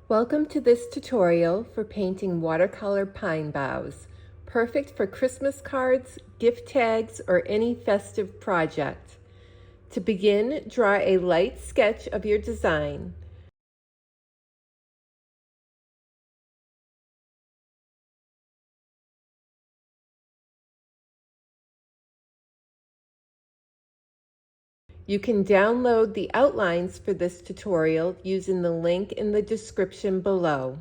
Welcome to this tutorial for painting watercolor pine boughs, perfect for Christmas cards, gift tags, or any festive project. To begin, draw a light sketch of your design. You can download the outlines for this tutorial using the link in the description below.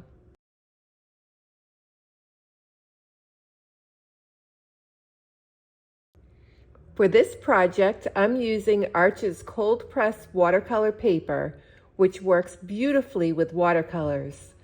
For this project, I'm using Arch's cold press watercolor paper, which works beautifully with watercolors.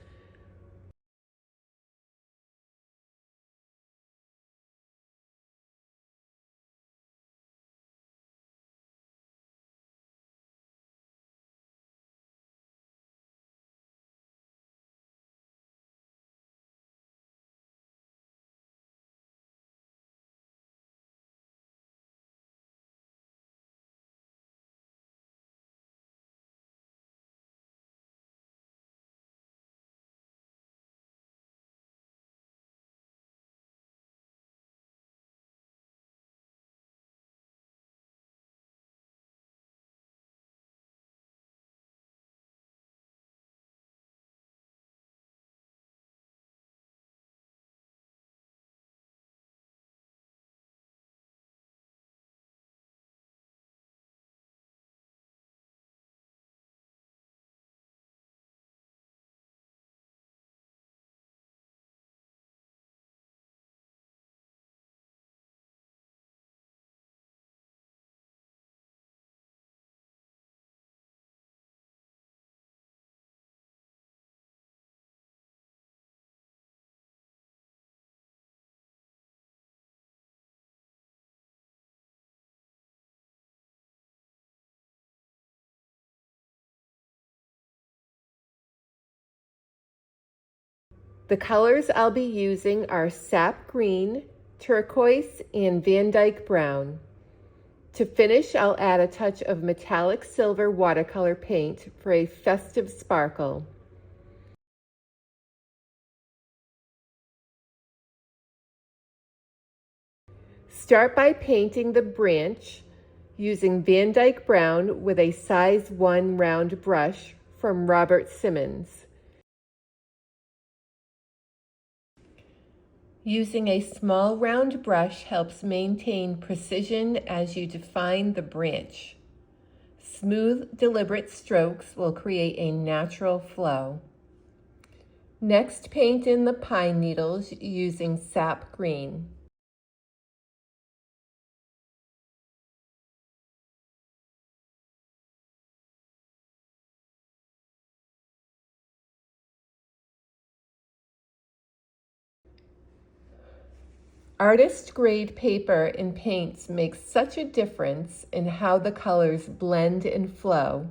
The colors I'll be using are sap green, turquoise, and Van Dyke brown. To finish, I'll add a touch of metallic silver watercolor paint for a festive sparkle. Start by painting the branch using Van Dyke brown with a size 1 round brush from Robert Simmons. Using a small round brush helps maintain precision as you define the branch. Smooth, deliberate strokes will create a natural flow. Next, paint in the pine needles using sap green. Artist grade paper and paints make such a difference in how the colors blend and flow.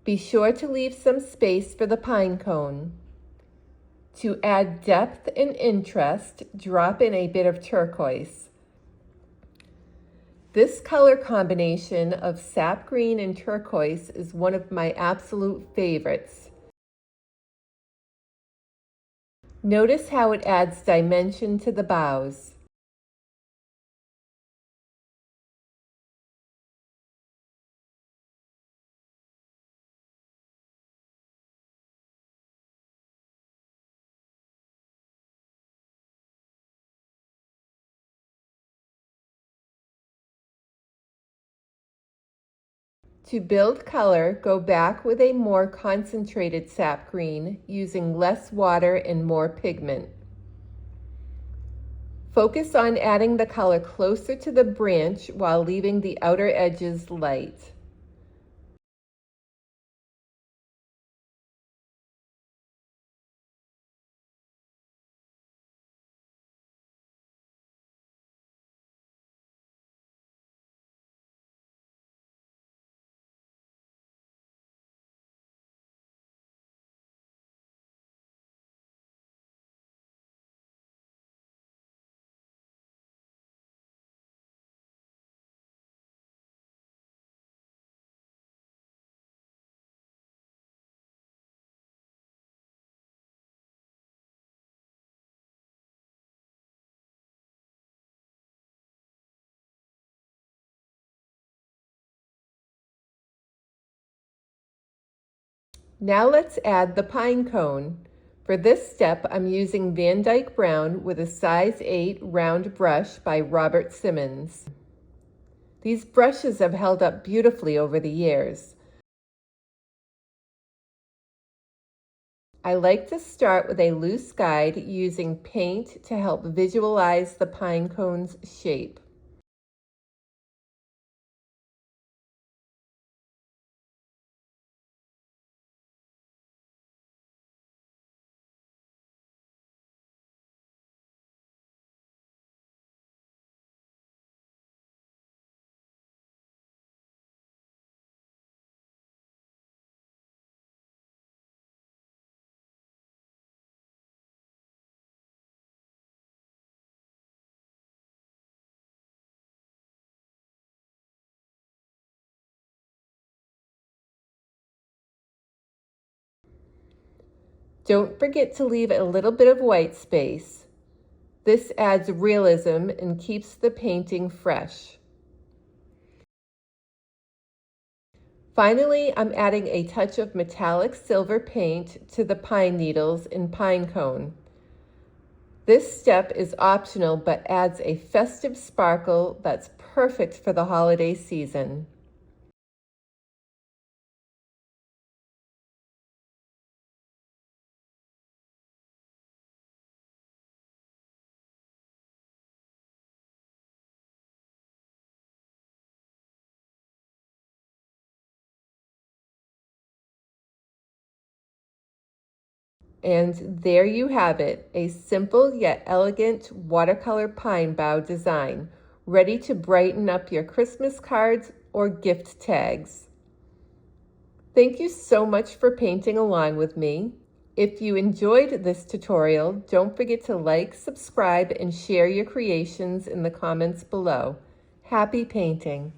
Be sure to leave some space for the pine cone. To add depth and interest, drop in a bit of turquoise. This color combination of sap green and turquoise is one of my absolute favorites. Notice how it adds dimension to the boughs. To build color, go back with a more concentrated sap green, using less water and more pigment. Focus on adding the color closer to the branch while leaving the outer edges light. Now let's add the pine cone. For this step, I'm using Van Dyke Brown with a size 8 round brush by Robert Simmons. These brushes have held up beautifully over the years. I like to start with a loose guide using paint to help visualize the pine cone's shape. Don't forget to leave a little bit of white space. This adds realism and keeps the painting fresh. Finally, I'm adding a touch of metallic silver paint to the pine needles and pine cone. This step is optional but adds a festive sparkle that's perfect for the holiday season. And there you have it, a simple yet elegant watercolor pine bough design, ready to brighten up your Christmas cards or gift tags. Thank you so much for painting along with me. If you enjoyed this tutorial, don't forget to like, subscribe, and share your creations in the comments below. Happy painting!